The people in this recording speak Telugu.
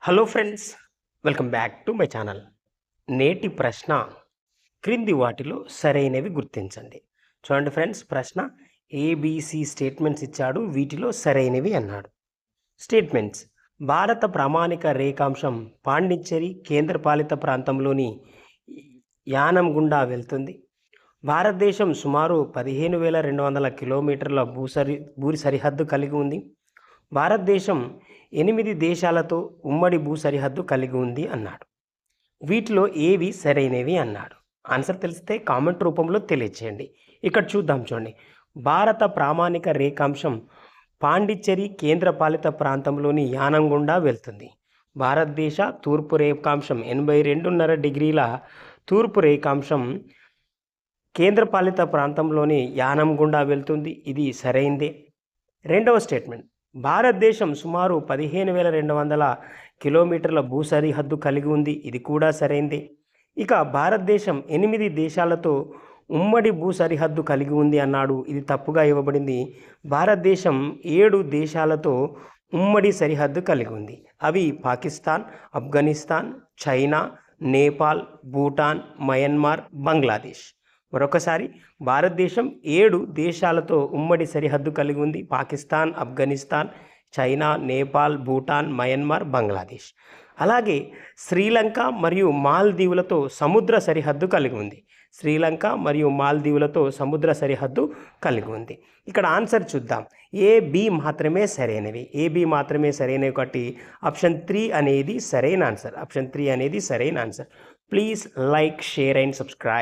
Hello friends, welcome back to my channel. నేటి ప్రశ్న క్రింది వాటిలో సరైనవి గుర్తించండి. చూడండి ఫ్రెండ్స్, ప్రశ్న ఏబిసి స్టేట్మెంట్స్ ఇచ్చాడు, వీటిలో సరైనవి అన్నాడు. స్టేట్మెంట్స్: భారత ప్రామాణిక రేఖాంశం పాండిచ్చేరి కేంద్రపాలిత ప్రాంతంలోని యానం గుండా వెళ్తుంది. భారతదేశం సుమారు 15,200 కిలోమీటర్ల భూ సరిహద్దు కలిగి ఉంది. భారతదేశం 8 దేశాలతో ఉమ్మడి భూ సరిహద్దు కలిగి ఉంది అన్నాడు. వీటిలో ఏవి సరైనవి అన్నాడు. ఆన్సర్ తెలిస్తే కామెంట్ రూపంలో తెలియచేయండి. ఇక్కడ చూద్దాం, చూడండి. భారత ప్రామాణిక రేఖాంశం పాండిచ్చేరి కేంద్రపాలిత ప్రాంతంలోని యానం గుండా వెళ్తుంది. భారతదేశ తూర్పు రేఖాంశం 82.5 డిగ్రీల తూర్పు రేఖాంశం కేంద్రపాలిత ప్రాంతంలోని యానం గుండా వెళ్తుంది. ఇది సరైందే. రెండవ స్టేట్మెంట్: భారతదేశం సుమారు 15,200 కిలోమీటర్ల భూ సరిహద్దు కలిగి ఉంది. ఇది కూడా సరైందే. ఇక భారతదేశం 8 దేశాలతో ఉమ్మడి భూ సరిహద్దు కలిగి ఉంది అన్నాడు. ఇది తప్పుగా ఇవ్వబడింది. భారతదేశం 7 దేశాలతో ఉమ్మడి సరిహద్దు కలిగి ఉంది. అవి పాకిస్తాన్, ఆఫ్ఘనిస్తాన్, చైనా, నేపాల్, భూటాన్, మయన్మార్, బంగ్లాదేశ్. మరొకసారి, భారతదేశం 7 దేశాలతో ఉమ్మడి సరిహద్దు కలిగి ఉంది. Pakistan, Afghanistan, China, Nepal, Bhutan, Myanmar, Bangladesh. అలాగే శ్రీలంక మరియు మాల్దీవులతో సముద్ర సరిహద్దు కలిగి ఉంది. శ్రీలంక మరియు మాల్దీవులతో సముద్ర సరిహద్దు కలిగి ఉంది. ఇక్కడ ఆన్సర్ చూద్దాం. ఏబి మాత్రమే సరైనవి. ఏబి మాత్రమే సరైనవి కాబట్టి ఆప్షన్ 3 అనేది సరైన ఆన్సర్. ఆప్షన్ 3 అనేది సరైన answer. Please like, share and subscribe.